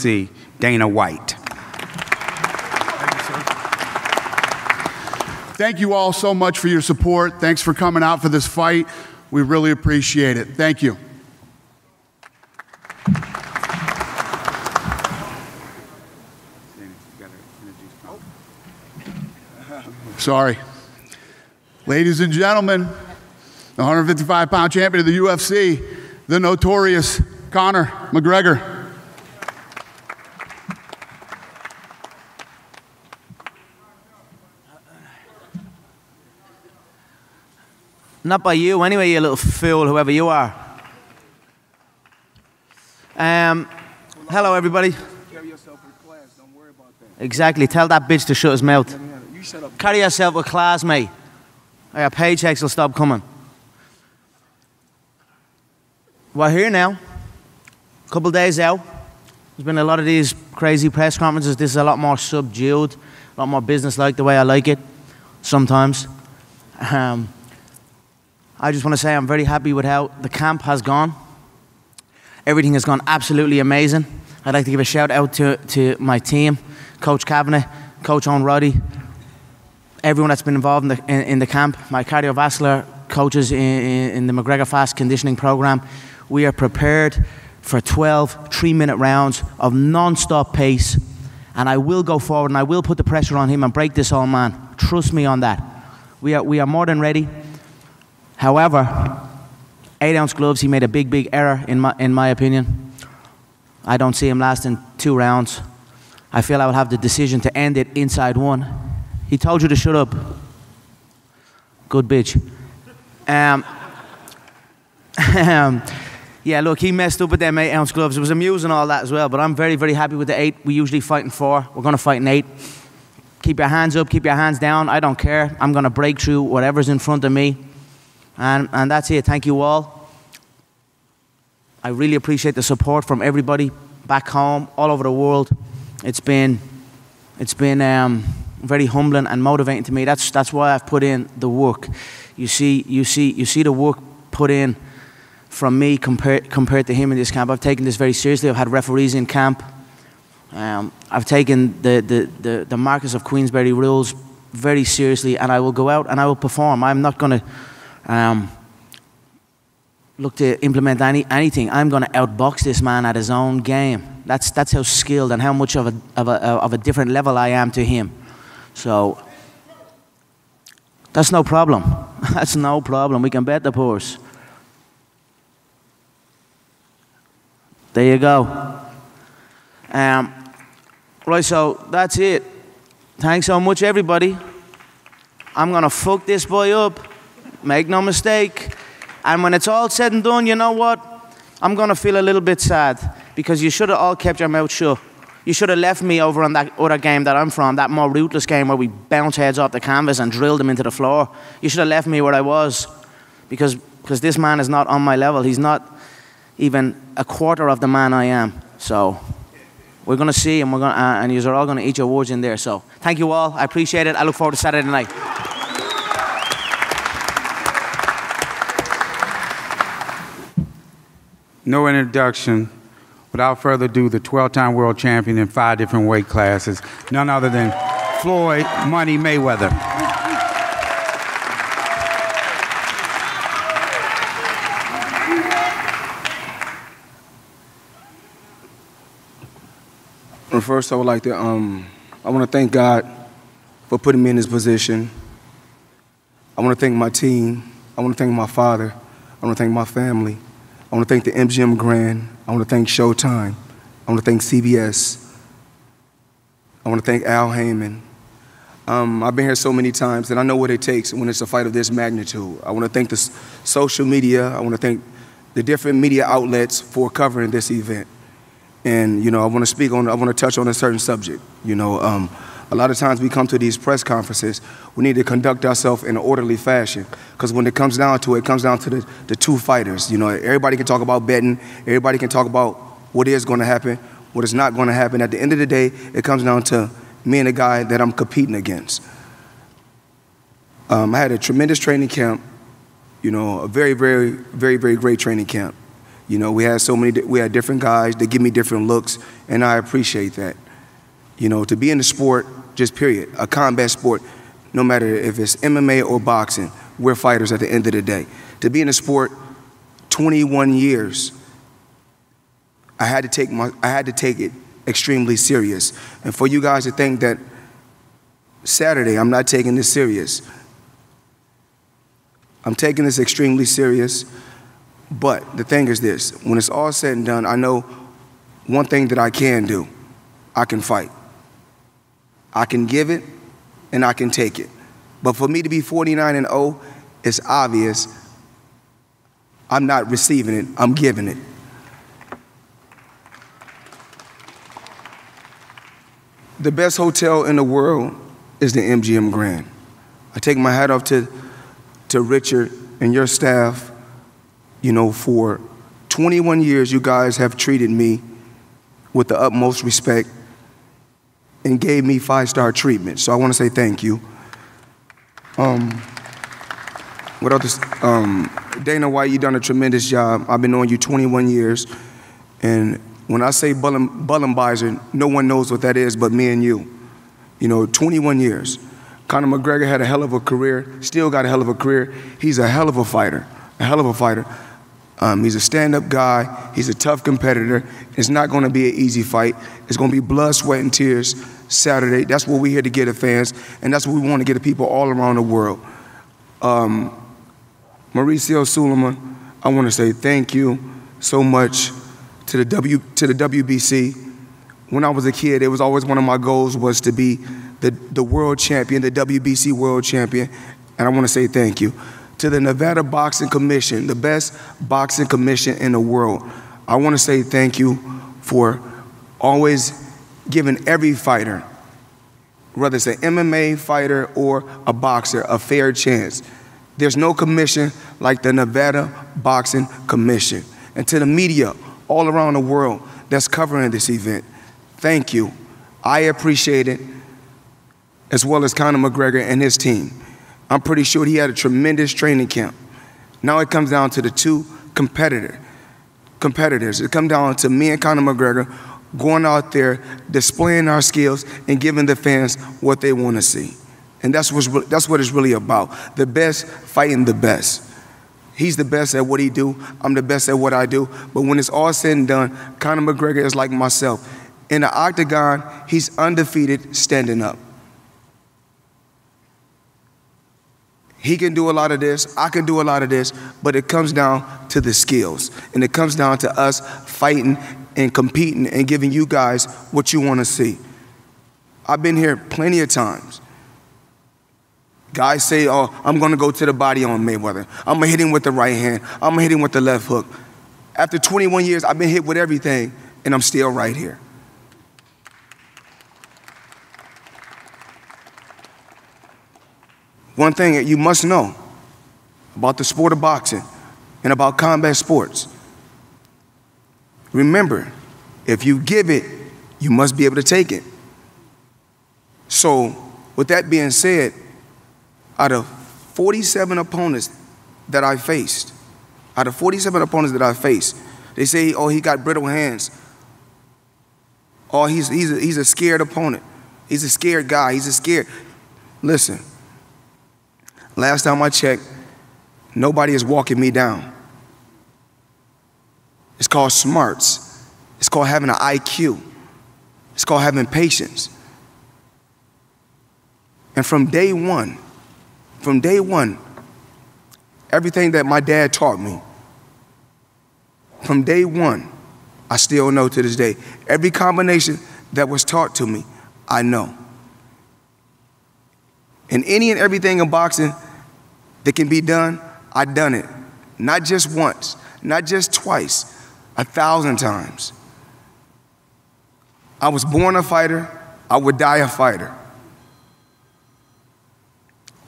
UFC, Dana White. Thank you all so much for your support. Thanks for coming out for this fight. We really appreciate it. Thank you. Sorry. Ladies and gentlemen, the 155-pound champion of the UFC, the notorious Conor McGregor. Not by you anyway, you little fool, whoever you are. Hello, everybody. Carry yourself with class. Don't worry about that. Exactly. Tell that bitch to shut his mouth. You shut up. Carry yourself with class, mate. Our paychecks will stop coming. We're here now. A couple days out. There's been a lot of these crazy press conferences. This is a lot more subdued, a lot more business-like, the way I like it, sometimes. I just want to say I'm very happy with how the camp has gone. Everything has gone absolutely amazing. I'd like to give a shout out to my team, Coach Kavanagh, Coach Owen Roddy, everyone that's been involved in the camp, my cardiovascular coaches in the McGregor Fast Conditioning Program. We are prepared for 12 3-minute rounds of non-stop pace, and I will go forward and I will put the pressure on him and break this old man. Trust me on that. We are more than ready. However, 8-ounce gloves, he made a big error in my opinion. I don't see him lasting 2 rounds. I feel I will have the decision to end it inside 1. He told you to shut up. Good bitch. Yeah, look, he messed up with them 8-ounce gloves. It was amusing all that as well, but I'm very happy with the 8. We usually fight in 4. We're going to fight in 8. Keep your hands up, keep your hands down. I don't care. I'm going to break through whatever's in front of me. And that's it. Thank you all. I really appreciate the support from everybody back home, all over the world. It's been very humbling and motivating to me. That's why I've put in the work. You see the work put in from me compared to him in this camp. I've taken this very seriously. I've had referees in camp. I've taken the Marquess of Queensberry rules very seriously, and I will go out and I will perform. I'm not going to look to implement anything. I'm going to outbox this man at his own game. That's how skilled and how much of a different level I am to him. So that's no problem. That's no problem. We can bet the horse. There you go. Right, so that's it. Thanks so much, everybody. I'm going to fuck this boy up. Make no mistake. And when it's all said and done, you know what? I'm going to feel a little bit sad because you should have all kept your mouth shut. You should have left me over on that other game that I'm from, that more ruthless game where we bounce heads off the canvas and drill them into the floor. You should have left me where I was because this man is not on my level. He's not even a quarter of the man I am. So we're going to see, and and you're all going to eat your words in there. So thank you all. I appreciate it. I look forward to Saturday night. No introduction. Without further ado, the 12-time world champion in 5 different weight classes, none other than Floyd Money Mayweather. Well, first, I would like to, I want to thank God for putting me in this position. I want to thank my team. I want to thank my father. I want to thank my family. I want to thank the MGM Grand. I want to thank Showtime. I want to thank CBS. I want to thank Al Heyman. I've been here so many times, and I know what it takes when it's a fight of this magnitude. I want to thank the social media. I want to thank the different media outlets for covering this event. And, you know, I want to touch on a certain subject. You know, a lot of times we come to these press conferences, we need to conduct ourselves in an orderly fashion. Because when it comes down to the 2 fighters. You know, everybody can talk about betting. Everybody can talk about what is going to happen, what is not going to happen. At the end of the day, it comes down to me and the guy that I'm competing against. I had a tremendous training camp, you know, a very great training camp. You know, we had different guys that give me different looks, and I appreciate that. You know, to be in the sport, just period, a combat sport, no matter if it's MMA or boxing, we're fighters at the end of the day. To be in the sport 21 years, I had to take it extremely serious. And for you guys to think that Saturday I'm not taking this serious, I'm taking this extremely serious. But the thing is this, when it's all said and done, I know one thing that I can do. I can fight. I can give it and I can take it. But for me to be 49-0, it's obvious I'm not receiving it, I'm giving it. The best hotel in the world is the MGM Grand. I take my hat off to Richard and your staff. You know, for 21 years, you guys have treated me with the utmost respect and gave me 5-star treatment. So I want to say thank you. What else? Dana White, you've done a tremendous job. I've been knowing you 21 years. And when I say Bullenbeiser, no one knows what that is but me and you. You know, 21 years. Conor McGregor had a hell of a career, still got a hell of a career. He's a hell of a fighter, a hell of a fighter. He's a stand-up guy. He's a tough competitor. It's not going to be an easy fight. It's going to be blood, sweat, and tears Saturday. That's what we're here to get to fans, and that's what we want to get to people all around the world. Mauricio Suleiman, I want to say thank you so much to the WBC. When I was a kid, it was always one of my goals was to be the world champion, the WBC world champion, and I want to say thank you. To the Nevada Boxing Commission, the best boxing commission in the world, I want to say thank you for always giving every fighter, whether it's an MMA fighter or a boxer, a fair chance. There's no commission like the Nevada Boxing Commission. And to the media all around the world that's covering this event, thank you. I appreciate it, as well as Conor McGregor and his team. I'm pretty sure he had a tremendous training camp. Now it comes down to the two competitors. It comes down to me and Conor McGregor going out there, displaying our skills, and giving the fans what they want to see. And that's what it's really about. The best fighting the best. He's the best at what he do. I'm the best at what I do. But when it's all said and done, Conor McGregor is like myself. In the octagon, he's undefeated standing up. He can do a lot of this, I can do a lot of this, but it comes down to the skills. And it comes down to us fighting and competing and giving you guys what you want to see. I've been here plenty of times. Guys say, oh, I'm going to go to the body on Mayweather. I'm going to hit him with the right hand. I'm going to hit him with the left hook. After 21 years, I've been hit with everything, and I'm still right here. One thing that you must know about the sport of boxing and about combat sports, remember, if you give it, you must be able to take it. So, with that being said, out of 47 opponents that I faced, they say, oh, he got brittle hands. Oh, he's a scared opponent. He's a scared guy. Listen. Last time I checked, nobody is walking me down. It's called smarts. It's called having an IQ. It's called having patience. And from day one, everything that my dad taught me, from day one, I still know to this day. Every combination that was taught to me, I know. And any and everything in boxing that can be done, I've done it. Not just once, not just twice, 1,000 times. I was born a fighter, I would die a fighter.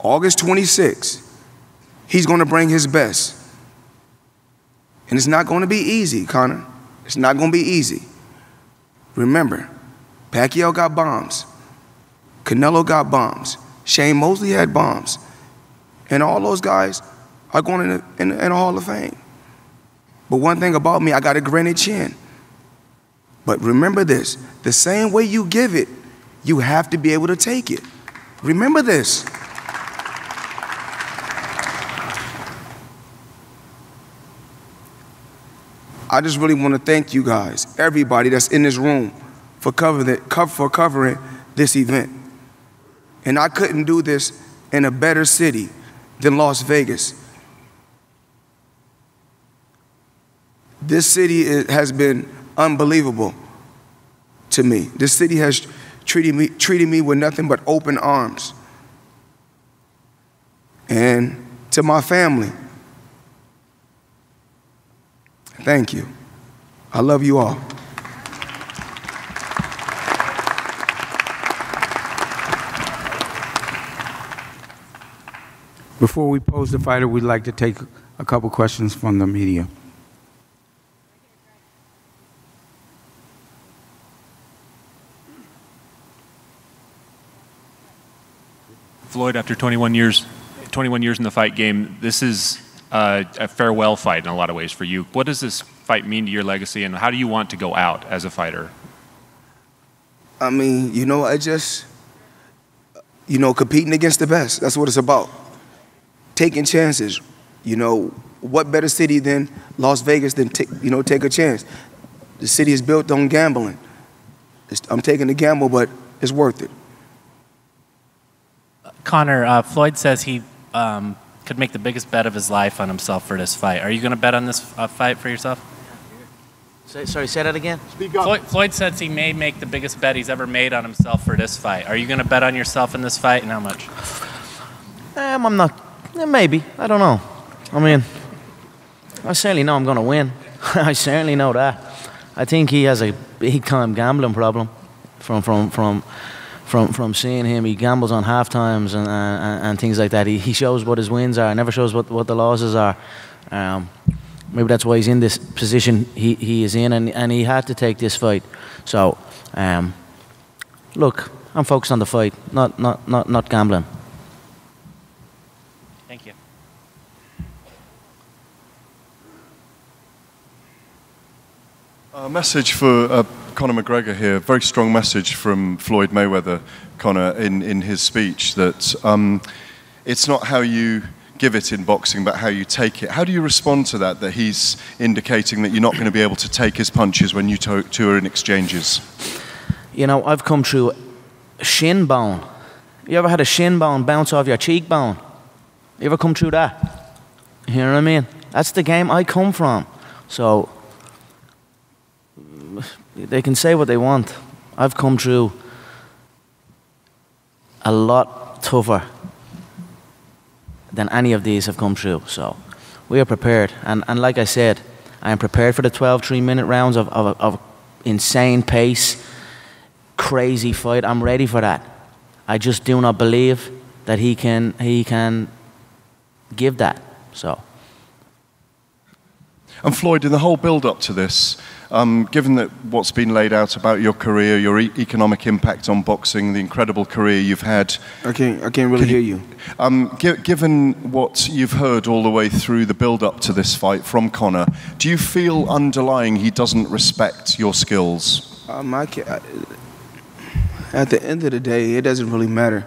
August 26th, he's going to bring his best. And it's not going to be easy, Conor. It's not going to be easy. Remember, Pacquiao got bombs. Canelo got bombs. Shane Mosley had bombs. And all those guys are going in the Hall of Fame. But one thing about me, I got a granite chin. But remember this, the same way you give it, you have to be able to take it. Remember this. I just really want to thank you guys, everybody that's in this room, for covering this event. And I couldn't do this in a better city than Las Vegas. This city has been unbelievable to me. This city has treated me with nothing but open arms. And to my family, thank you. I love you all. Before we pose the fighter, we'd like to take a couple questions from the media. Floyd, after 21 years in the fight game, this is a farewell fight in a lot of ways for you. What does this fight mean to your legacy, and how do you want to go out as a fighter? I mean, I just, competing against the best. That's what it's about. Taking chances. What better city than Las Vegas than take a chance? The city is built on gambling. I'm taking the gamble, but it's worth it. Conor, Floyd says he could make the biggest bet of his life on himself for this fight. Are you going to bet on this fight for yourself? Sorry, say that again? Speak up. Floyd says he may make the biggest bet he's ever made on himself for this fight. Are you going to bet on yourself in this fight, and how much? I'm not. Maybe. I don't know. I mean, I certainly know I'm going to win. I certainly know that. I think he has a big-time gambling problem from seeing him. He gambles on half times and things like that. He shows what his wins are, never shows what the losses are. Maybe that's why he's in this position he is in, and he had to take this fight. So, look, I'm focused on the fight, not gambling. Thank you. A message for Conor McGregor here. Very strong message from Floyd Mayweather, Conor, in his speech that it's not how you give it in boxing, but how you take it. How do you respond to that he's indicating that you're not going to be able to take his punches when you two are in exchanges? I've come through shin bone. You ever had a shin bone bounce off your cheekbone? You ever come through that? You know what I mean? That's the game I come from. So they can say what they want. I've come through a lot tougher than any of these have come through. So we are prepared. And like I said, I am prepared for the 12 3-minute rounds of insane pace, crazy fight. I'm ready for that. I just do not believe that he can give that. So. And Floyd, in the whole build-up to this, given that what's been laid out about your career, your economic impact on boxing, the incredible career you've had, I can't really hear you. Given what you've heard all the way through the build-up to this fight from Conor, do you feel underlying he doesn't respect your skills? At the end of the day, it doesn't really matter,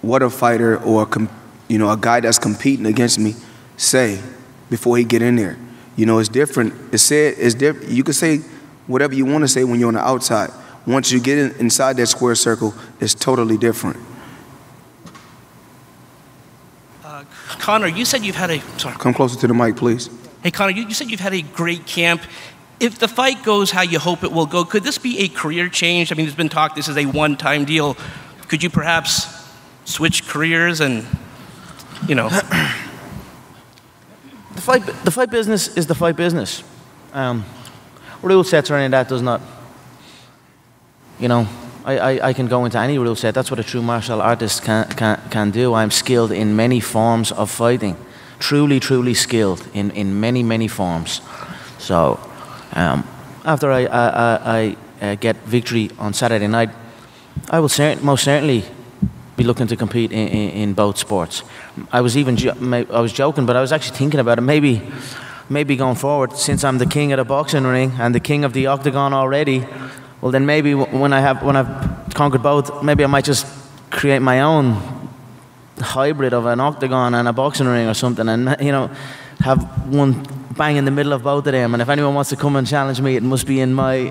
what a fighter or a guy that's competing against me say before he get in there. It's different. It's different. You can say whatever you want to say when you're on the outside. Once you get inside that square circle, it's totally different. Conor, you said you've had a... Sorry. Come closer to the mic, please. Hey, Conor, you said you've had a great camp. If the fight goes how you hope it will go, could this be a career change? I mean, there's been talk this is a one-time deal. Could you perhaps switch careers and, The fight business is the fight business. Rule sets or any of that does not, I can go into any rule set. That's what a true martial artist can do. I'm skilled in many forms of fighting. Truly skilled in many forms. So, after I get victory on Saturday night, I will most certainly be looking to compete in both sports. I was joking, but I was actually thinking about it. Maybe maybe going forward, since I'm the king of the boxing ring and the king of the octagon already, well then maybe when I've conquered both, maybe I might just create my own hybrid of an octagon and a boxing ring or something, and you know, have one bang in the middle of both of them. And if anyone wants to come and challenge me, it must be in my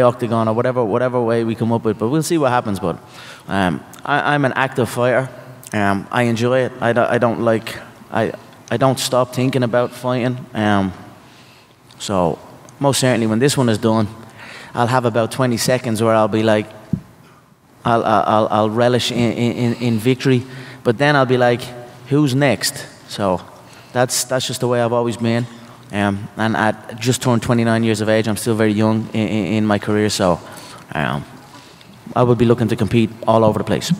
octagon or whatever way we come up with. But we'll see what happens. But I'm an active fighter. I enjoy it. I don't stop thinking about fighting. So most certainly when this one is done, I'll have about 20 seconds where I'll be like, I'll relish in victory, but then I'll be like, who's next? So that's just the way I've always been. And at just turned 29 years of age, I'm still very young in my career, so I will be looking to compete all over the place.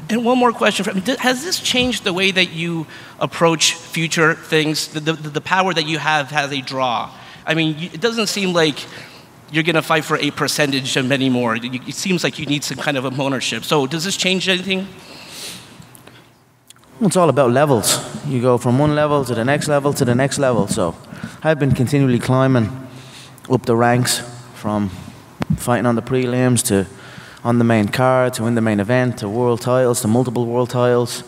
And one more question. Has this changed the way that you approach future things? The power that you have has a draw. I mean, it doesn't seem like you're going to fight for a percentage of many more. It seems like you need some kind of ownership. So does this change anything? It's all about levels. You go from one level to the next level to the next level. So I've been continually climbing up the ranks, from fighting on the prelims to on the main card to in the main event to world titles to multiple world titles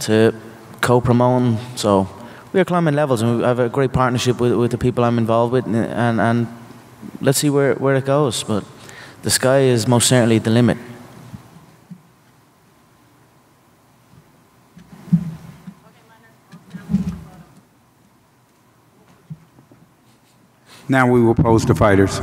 to co-promoting. So we're climbing levels, and I have a great partnership with the people I'm involved with, and let's see where it goes. But the sky is most certainly the limit. Now we will pose the fighters.